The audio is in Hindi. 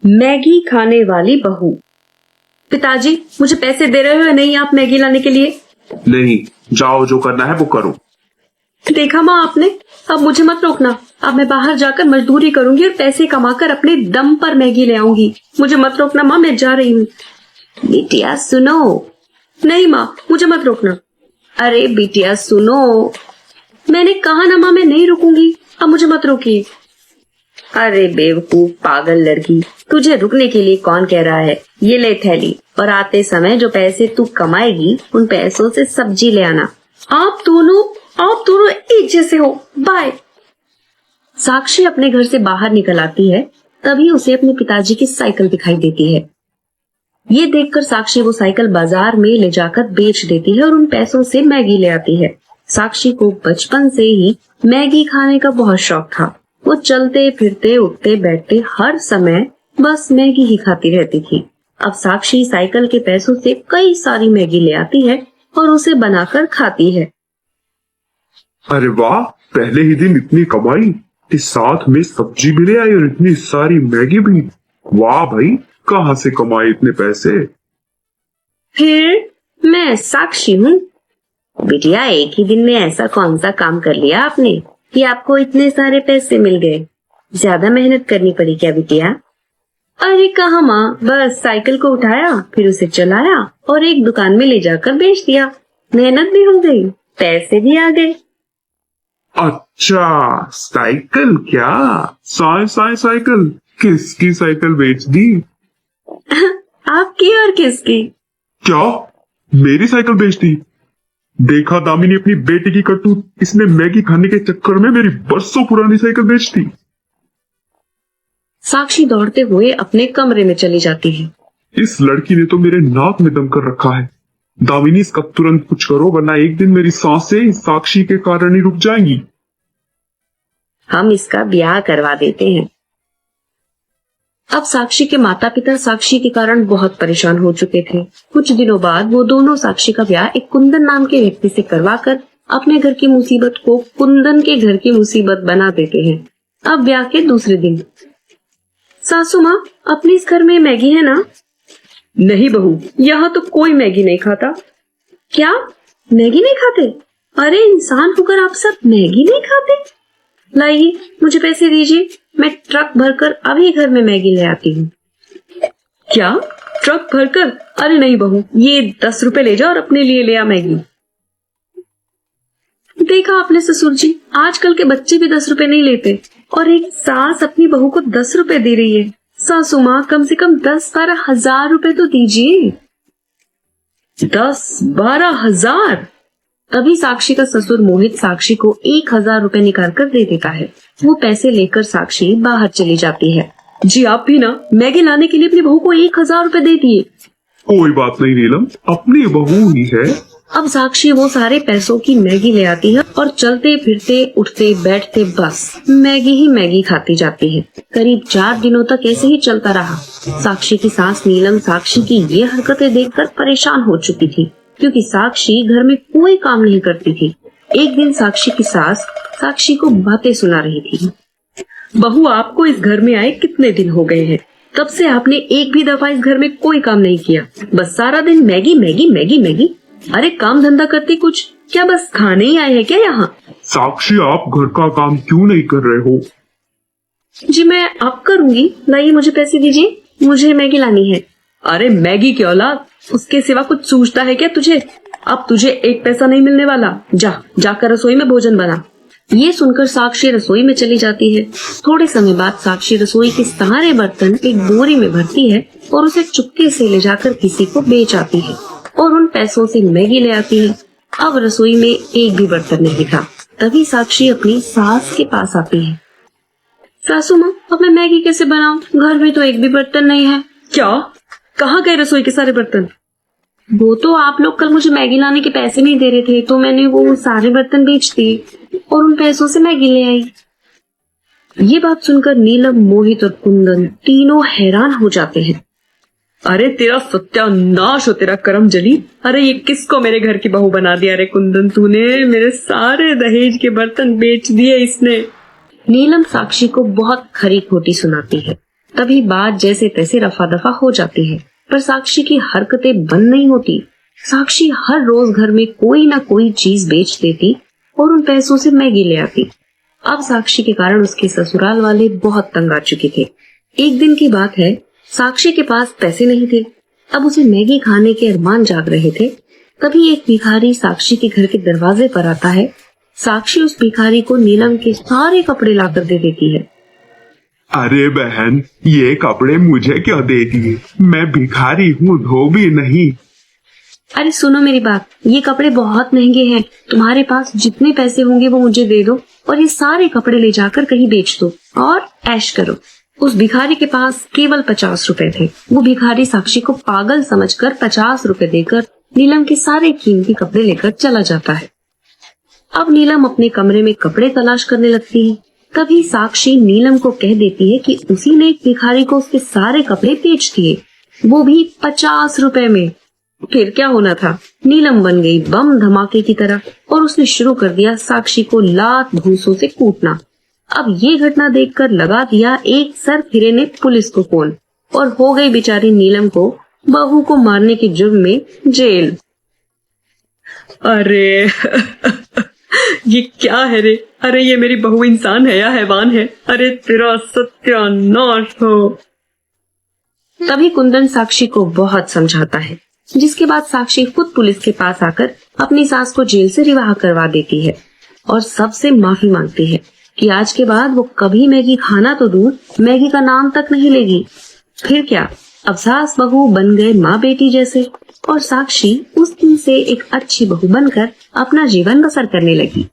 मैगी खाने वाली बहू। पिताजी, मुझे पैसे दे रहे हो या नहीं आप मैगी लाने के लिए? नहीं, जाओ जो करना है वो करो। देखा माँ आपने, अब मुझे मत रोकना। अब मैं बाहर जाकर मजदूरी करूंगी और पैसे कमाकर अपने दम पर मैगी ले आऊंगी। मुझे मत रोकना माँ, मैं जा रही हूँ। बिटिया सुनो। नहीं माँ, मुझे मत रोकना। अरे बिटिया सुनो, मैंने कहा ना माँ, मैं नहीं रुकूंगी। अब मुझे मत रोकिए। अरे बेवकूफ पागल लड़की, तुझे रुकने के लिए कौन कह रहा है? ये ले थैली, और आते समय जो पैसे तू कमाएगी उन पैसों से सब्जी ले आना। आप दोनों एक जैसे हो। बाय। साक्षी अपने घर से बाहर निकल आती है, तभी उसे अपने पिताजी की साइकिल दिखाई देती है। ये देखकर साक्षी वो साइकिल बाजार में ले जाकर बेच देती है और उन पैसों से मैगी ले आती है। साक्षी को बचपन से ही मैगी खाने का बहुत शौक था। वो चलते फिरते उठते बैठते हर समय बस मैगी ही खाती रहती थी। अब साक्षी साइकिल के पैसों से कई सारी मैगी ले आती है और उसे बनाकर खाती है। अरे वाह, पहले ही दिन इतनी कमाई, इस साथ में सब्जी भी ले आई और इतनी सारी मैगी भी। वाह भाई, कहाँ से कमाए इतने पैसे? फिर मैं साक्षी हूँ। बिटिया, एक ही दिन में ऐसा कौन सा काम कर लिया आपने कि आपको इतने सारे पैसे मिल गए? ज्यादा मेहनत करनी पड़ी क्या बिटिया? अरे कहाँ माँ, बस साइकिल को उठाया, फिर उसे चलाया और एक दुकान में ले जाकर बेच दिया। मेहनत भी हो गई, पैसे भी आ गए। अच्छा, साइकिल क्या? साइकिल किसकी साइकिल बेच दी? आपकी और किसकी? क्या मेरी साइकिल बेच दी? देखा दामिनी अपनी बेटी की करतूत, इसने मैगी खाने के चक्कर में मेरी बरसों पुरानी साइकिल बेच दी। साक्षी दौड़ते हुए अपने कमरे में चली जाती है। इस लड़की ने तो मेरे नाक में दम कर रखा है। दामिनी, इसका तुरंत कुछ करो, वरना एक दिन मेरी सांसें साक्षी के कारण ही रुक जाएंगी। हम इसका ब्याह करवा देते हैं। अब साक्षी के माता पिता साक्षी के कारण बहुत परेशान हो चुके थे। कुछ दिनों बाद वो दोनों साक्षी का ब्याह एक कुंदन नाम के व्यक्ति से करवाकर अपने घर की मुसीबत को कुंदन के घर की मुसीबत बना देते हैं। अब ब्याह के दूसरे दिन, सासू माँ, अपने इस घर में मैगी है ना? नहीं बहू, यहाँ तो कोई मैगी नहीं खाता। क्या मैगी नहीं खाते? अरे इंसान होकर आप सब मैगी नहीं खाते? लाइए, मुझे पैसे दीजिए, मैं ट्रक भरकर अभी घर में मैगी ले आती हूँ। क्या ट्रक भरकर? अरे नहीं बहू, ये 10 रुपए ले जाओ और अपने लिए ले आ मैगी। देखा आपने ससुर जी, आजकल के बच्चे भी 10 रुपए नहीं लेते, और एक सास अपनी बहू को 10 रुपए दे रही है। सासू माँ, कम से कम 10-12 हजार रुपए तो दीजिए। 10-12 हजार? तभी साक्षी का ससुर मोहित साक्षी को 1000 रुपए निकाल कर दे देता है। वो पैसे लेकर साक्षी बाहर चली जाती है। जी आप भी ना मैगी लाने के लिए अपनी बहू को 1000 रुपए दे दिए। कोई बात नहीं नीलम, अपनी बहू ही है। अब साक्षी वो सारे पैसों की मैगी ले आती है और चलते फिरते उठते बैठते बस मैगी ही मैगी खाती जाती है। करीब 4 दिनों तक ऐसे ही चलता रहा। साक्षी की सास नीलम साक्षी की ये हरकतें देखकर परेशान हो चुकी थी, क्योंकि साक्षी घर में कोई काम नहीं करती थी। एक दिन साक्षी की सास साक्षी को बातें सुना रही थी। बहू, आपको इस घर में आए कितने दिन हो गए हैं? तब से आपने एक भी दफा इस घर में कोई काम नहीं किया, बस सारा दिन मैगी मैगी मैगी मैगी। अरे काम धंधा करती कुछ, क्या बस खाने ही आए हैं क्या यहाँ? साक्षी, आप घर का काम क्यों नहीं कर रहे हो? जी मैं अब करूंगी, लाइए मुझे पैसे दीजिए, मुझे मैगी लानी है। अरे मैगी की औलाद, उसके सिवा कुछ सूझता है क्या तुझे? अब तुझे 1 पैसा नहीं मिलने वाला, जाकर रसोई में भोजन बना। ये सुनकर साक्षी रसोई में चली जाती है। थोड़े समय बाद साक्षी रसोई के सारे बर्तन एक बोरी में भरती है और उसे चुपके से ले जाकर किसी को बेच आती है और उन पैसों से मैगी ले आती है। अब रसोई में एक भी बर्तन नहीं था। तभी साक्षी अपनी सास के पास आती है। सासू माँ, अब मैं मैगी कैसे बनाऊं? घर में तो एक भी बर्तन नहीं है। क्या? कहाँ गए रसोई के सारे बर्तन? वो तो आप लोग कल मुझे मैगी लाने के पैसे नहीं दे रहे थे, तो मैंने वो सारे बर्तन बेच दिए और उन पैसों से मैगी ले आई। ये बात सुनकर नीलम, मोहित और कुंदन तीनों हैरान हो जाते हैं। अरे तेरा सत्यानाश हो, तेरा करम जली। अरे ये किसको मेरे घर की बहू बना दिया रे कुंदन तूने? मेरे सारे दहेज के बर्तन बेच दिए इसने। नीलम साक्षी को बहुत खरी खोटी सुनाती है। तभी बात जैसे तैसे रफा दफा हो जाती है, पर साक्षी की हरकतें बंद नहीं होती। साक्षी हर रोज घर में कोई ना कोई चीज बेच देती और उन पैसों से मैगी ले आती। अब साक्षी के कारण उसके ससुराल वाले बहुत तंग आ चुके थे। एक दिन की बात है, साक्षी के पास पैसे नहीं थे। अब उसे मैगी खाने के अरमान जाग रहे थे। तभी एक भिखारी साक्षी के घर के दरवाजे पर आता है। साक्षी उस भिखारी को नीलम के सारे कपड़े लाकर दे देती है। अरे बहन, ये कपड़े मुझे क्यों दे दिए? मैं भिखारी हूँ, धोबी नहीं। अरे सुनो मेरी बात, ये कपड़े बहुत महंगे हैं। तुम्हारे पास जितने पैसे होंगे वो मुझे दे दो और ये सारे कपड़े ले जाकर कहीं बेच दो और ऐश करो। उस भिखारी के पास केवल 50 रुपए थे। वो भिखारी साक्षी को पागल समझकर 50 रुपए देकर नीलम के सारे कीमती कपड़े लेकर चला जाता है। अब नीलम अपने कमरे में कपड़े तलाश करने लगती है। तभी साक्षी नीलम को कह देती है कि उसी ने एक भिखारी को उसके सारे कपड़े बेच दिए, वो भी 50 रुपए में। फिर क्या होना था, नीलम बन गई बम धमाके की तरह और उसने शुरू कर दिया साक्षी को लात घूंसों से कूटना। अब ये घटना देखकर लगा दिया एक सरफिरे ने पुलिस को फोन और हो गई बेचारी नीलम को बहू को मारने के जुर्म में जेल। अरे ये क्या है रे? अरे ये मेरी बहू इंसान है या हैवान है? अरे तेरा सत्यानाश हो। तभी कुंदन साक्षी को बहुत समझाता है, जिसके बाद साक्षी खुद पुलिस के पास आकर अपनी सास को जेल से रिहा करवा देती है और सबसे माफी मांगती है कि आज के बाद वो कभी मैगी खाना तो दूर, मैगी का नाम तक नहीं लेगी। फिर क्या, अब सास बहू बन गए माँ बेटी जैसे और साक्षी उस दिन से एक अच्छी बहू बनकर अपना जीवन बसर करने लगी।